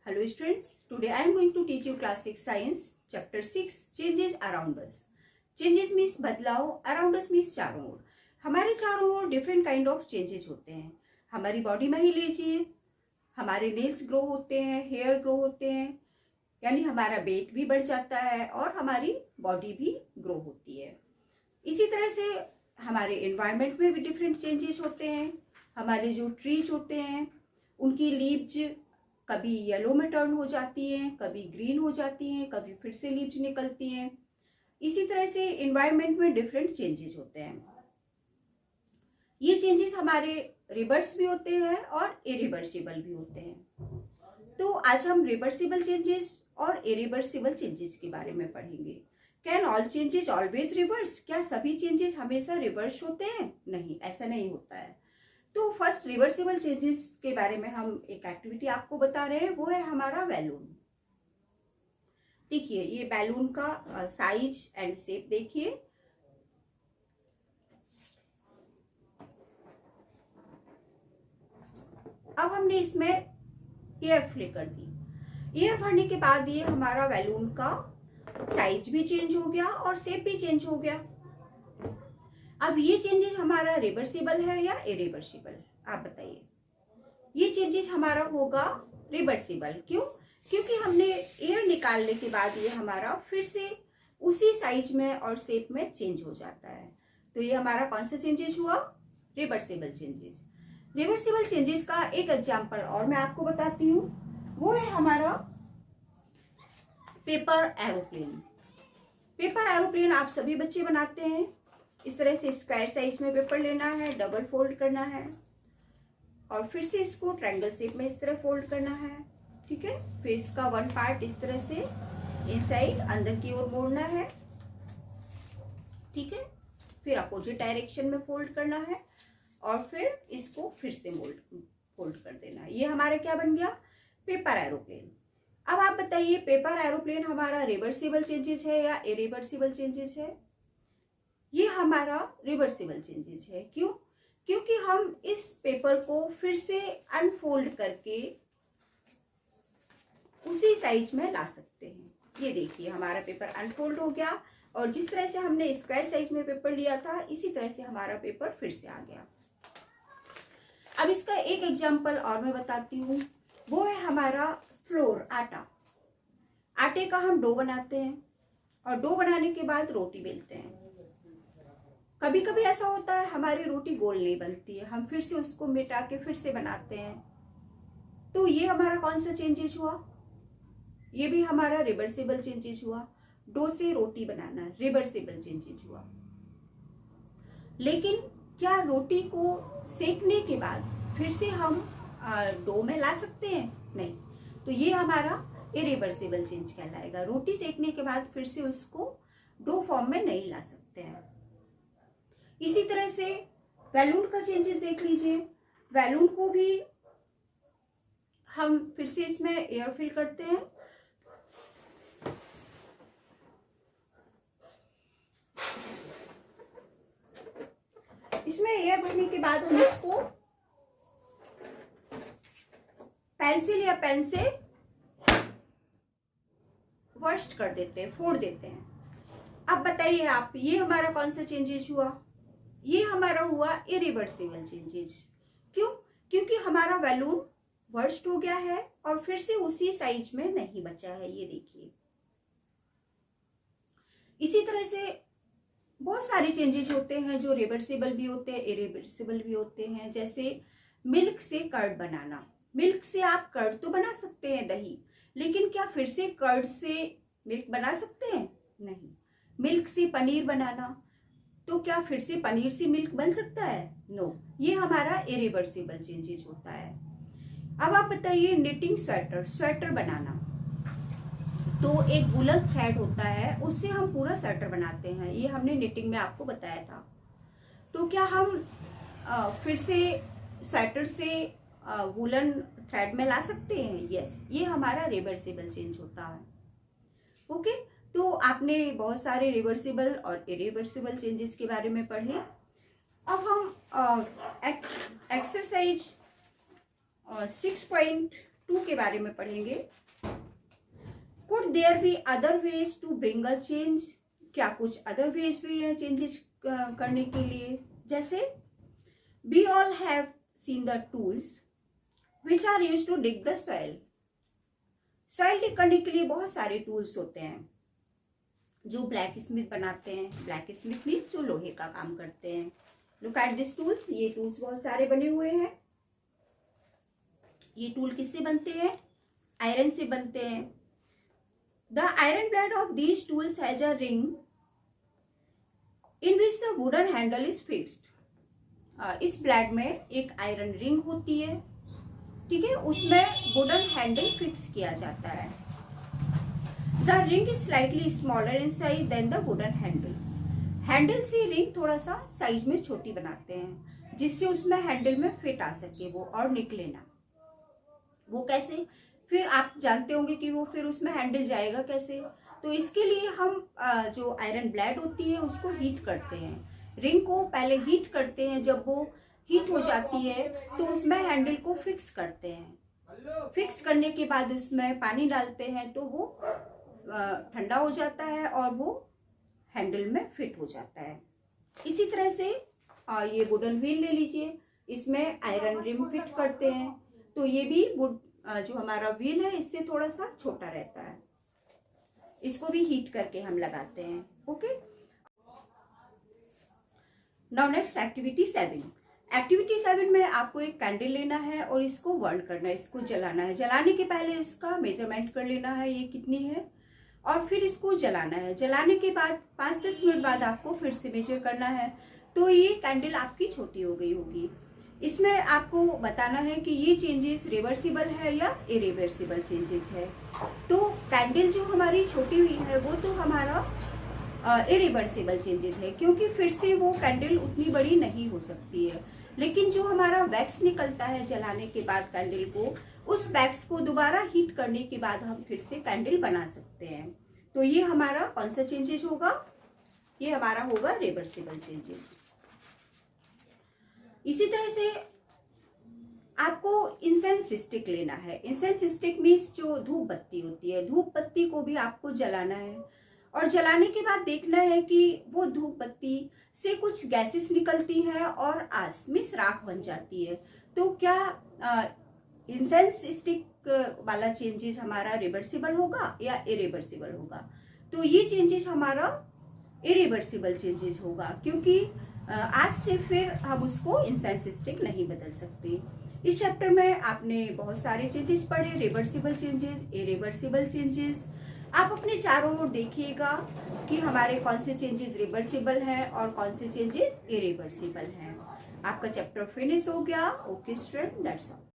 Hello students, today I am going to teach you class 6 science chapter 6 changes around us. Changes means बदलाव, around us means चारों ओर. हमारे चारों ओर different kind of changes होते हैं. हमारी body में ही लीजिए, हमारे नेल्स ग्रो होते हैं, हेयर ग्रो होते हैं, यानी हमारा वेट भी बढ़ जाता है और हमारी बॉडी भी ग्रो होती है. इसी तरह से हमारे एनवायरनमेंट में भी डिफरेंट चेंजेस होते हैं. हमारे जो ट्रीज होते हैं उनकी लीव्स कभी येलो में टर्न हो जाती हैं, कभी ग्रीन हो जाती हैं, कभी फिर से लीव्स निकलती हैं. इसी तरह से एनवायरनमेंट में डिफरेंट चेंजेस होते हैं. ये चेंजेस हमारे रिवर्स भी होते हैं और इरिवर्सिबल भी होते हैं. तो आज हम रिवर्सिबल चेंजेस और इरिवर्सिबल चेंजेस के बारे में पढ़ेंगे. Can all changes always reverse? क्या सभी चेंजेस हमेशा रिवर्स होते हैं? नहीं, ऐसा नहीं होता है. तो फर्स्ट रिवर्सिबल चेंजेस के बारे में हम एक एक्टिविटी आपको बता रहे हैं, वो है हमारा बैलून. देखिए, ये बैलून का साइज एंड शेप देखिए. अब हमने इसमें एयर फिल कर दी. एयर भरने के बाद ये हमारा बैलून का साइज भी चेंज हो गया और शेप भी चेंज हो गया. अब ये चेंजेस हमारा रिवर्सिबल है या इरिवर्सिबल? आप बताइए. ये चेंजेस हमारा होगा रिवर्सिबल. क्यों? क्योंकि हमने एयर निकालने के बाद ये हमारा फिर से उसी साइज में और शेप में चेंज हो जाता है. तो ये हमारा कौन सा चेंजेस हुआ? Reversible changes. रिवर्सिबल चेंजेस का एक एग्जांपल और मैं आपको बताती हूँ, वो है हमारा पेपर एरोप्लेन. पेपर एरोप्लेन आप सभी बच्चे बनाते हैं. इस तरह से स्क्वायर साइज में पेपर लेना है, डबल फोल्ड करना है और फिर से इसको ट्रायंगल शेप में इस तरह फोल्ड करना है. ठीक है. फिर इसका वन पार्ट इस तरह से इनसाइड अंदर की ओर मोड़ना है. ठीक है. फिर अपोजिट डायरेक्शन में फोल्ड करना है और फिर इसको फिर से फोल्ड कर देना है. ये हमारा क्या बन गया? Paper aeroplane. अब आप बताइए, पेपर एरोप्लेन हमारा रिवर्सिबल चेंजेस है या इरिवर्सिबल चेंजेस है? ये हमारा रिवर्सिबल चेंजेस है. क्यों? क्योंकि हम इस पेपर को फिर से अनफोल्ड करके उसी साइज में ला सकते हैं. ये देखिए, हमारा पेपर अनफोल्ड हो गया और जिस तरह से हमने स्क्वायर साइज में पेपर लिया था इसी तरह से हमारा पेपर फिर से आ गया. अब इसका एक एग्जांपल और मैं बताती हूँ, वो है हमारा फ्लोर, आटा. आटे का हम डो बनाते हैं और डो बनाने के बाद रोटी बेलते हैं. कभी कभी ऐसा होता है हमारी रोटी गोल नहीं बनती है, हम फिर से उसको मिटा के फिर से बनाते हैं. तो ये हमारा कौन सा चेंजेस हुआ? ये भी हमारा रिवर्सिबल चेंजेस हुआ. डो से रोटी बनाना रिवर्सिबल चेंजेस हुआ. लेकिन क्या रोटी को सेकने के बाद फिर से हम डो में ला सकते हैं? नहीं. तो ये हमारा इरिवर्सिबल चेंज कहलाएगा. रोटी सेकने के बाद फिर से उसको डो फॉर्म में नहीं ला सकते हैं. इसी तरह से बैलून का चेंजेस देख लीजिए. बैलून को भी हम फिर से इसमें एयर फिल करते हैं. इसमें एयर भरने के बाद हम इसको पेंसिल या पेन से वर्स्ट कर देते हैं, फोड़ देते हैं. अब बताइए आप, ये हमारा कौन सा चेंजेस हुआ? ये हमारा हुआ इरिवर्सिबल चेंजेस. क्यों? क्योंकि हमारा बैलून वर्स्ट हो गया है और फिर से उसी साइज में नहीं बचा है. ये देखिए. इसी तरह से बहुत सारे चेंजेस होते हैं जो रिवर्सिबल भी होते हैं, इरिवर्सिबल भी होते हैं. जैसे मिल्क से कर्ड बनाना. मिल्क से आप कर्ड तो बना सकते हैं, दही, लेकिन क्या फिर से कर्ड से मिल्क बना सकते हैं? नहीं. मिल्क से पनीर बनाना, तो क्या फिर से पनीर से मिल्क बन सकता है? नो. ये हमारा इरिवर्सिबल चेंजेस होता है. अब आप बताइए, निटिंग स्वेटर, स्वेटर बनाना. तो एक वूलन थ्रेड होता है, उससे हम पूरा स्वेटर बनाते हैं. ये हमने निटिंग में आपको बताया था. तो क्या हम फिर से स्वेटर से वूलन थ्रेड में ला सकते हैं? यस. ये हमारा रिवर्सिबल चेंज होता है. ओके. तो आपने बहुत सारे रिवर्सिबल और इरिवर्सिबल चेंजेस के बारे में पढ़े. अब हम एक्सरसाइज 6.2 2 के बारे में पढ़ेंगे। Could there be other ways to bring a change? क्या कुछ अदर वेज भी है चेंजेस करने के लिए? जैसे we all have seen the tools which are used to dig the soil. Soil dig करने के लिए बहुत सारे टूल्स होते हैं जो ब्लैक स्मिथ बनाते हैं। ब्लैक स्मिथ मीन्स जो लोहे का काम करते हैं। Look at this tools. ये टूल्स बहुत सारे बने हुए हैं। ये टूल किससे बनते हैं? आयरन से बनते हैं। The iron blade of these tools has a ring in which the wooden handle is fixed. इस ब्लेड में एक आयरन रिंग होती है, ठीक है, उसमें वुडन हैंडल फिक्स किया जाता है। The ring is slightly smaller in size then the wooden handle. Handle से रिंग थोड़ा सा साइज में छोटी बनाते हैं जिससे उसमें हैंडल में फिट आ सके वो और निकले ना। वो कैसे? फिर आप जानते होंगे कि वो फिर उसमें हैंडल जाएगा कैसे। तो इसके लिए हम जो आयरन ब्लेड होती है उसको हीट करते हैं। रिंग को पहले हीट करते हैं। जब वो हीट हो जाती है तो उसमें हैंडल को फिक्स करते हैं। फिक्स करने के बाद उसमें पानी डालते हैं तो वो ठंडा हो जाता है और वो हैंडल में फिट हो जाता है। इसी तरह से ये वुडन व्हील ले लीजिए, इसमें आयरन रिम फिट करते हैं तो ये भी जो हमारा व्हील है इससे थोड़ा सा छोटा रहता है। इसको भी हीट करके हम लगाते हैं। Okay, now next activity 7। Activity 7 में आपको एक कैंडल लेना है और इसको बर्न करना है, इसको जलाना है। जलाने के पहले इसका मेजरमेंट कर लेना है ये कितनी है और फिर इसको जलाना है। जलाने के बाद 5-10 मिनट बाद आपको फिर से मेजर करना है तो ये कैंडल आपकी छोटी हो गई होगी। इसमें आपको बताना है कि ये चेंजेस रिवर्सिबल है या इरिवर्सिबल चेंजेस है। तो कैंडल जो हमारी छोटी हुई है वो तो हमारा इरिवर्सिबल चेंजेस है क्योंकि फिर से वो कैंडल उतनी बड़ी नहीं हो सकती है। लेकिन जो हमारा वैक्स निकलता है जलाने के बाद कैंडल को, उस वैक्स को दोबारा हीट करने के बाद हम फिर से कैंडल बना सकते हैं। तो ये हमारा कौन सा चेंजेस होगा? ये हमारा होगा रिवर्सिबल चेंजेस। इसी तरह से आपको इंसेंस स्टिक लेना है। इंसेंस स्टिक मीन्स जो धूप बत्ती होती है, धूप बत्ती को भी आपको जलाना है और जलाने के बाद देखना है कि वो धूप बत्ती से कुछ गैसेस निकलती है और आस मीन्स राख बन जाती है। तो क्या इंसेंस स्टिक वाला चेंजेस हमारा रिवर्सिबल होगा या इरिवर्सिबल होगा? तो ये चेंजेस हमारा इरिवर्सिबल चेंजेस होगा क्योंकि आज से फिर हम उसको इंसेंस स्टिक नहीं बदल सकते। इस चैप्टर में आपने बहुत सारे चेंजेस पढ़े, रिवर्सिबल चेंजेस, इरिवर्सिबल चेंजेस। आप अपने चारों ओर देखिएगा कि हमारे कौन से चेंजेस रिवर्सिबल हैं और कौन से चेंजेस इरिवर्सिबल हैं। आपका चैप्टर फिनिश हो गया। Okay student, that's all.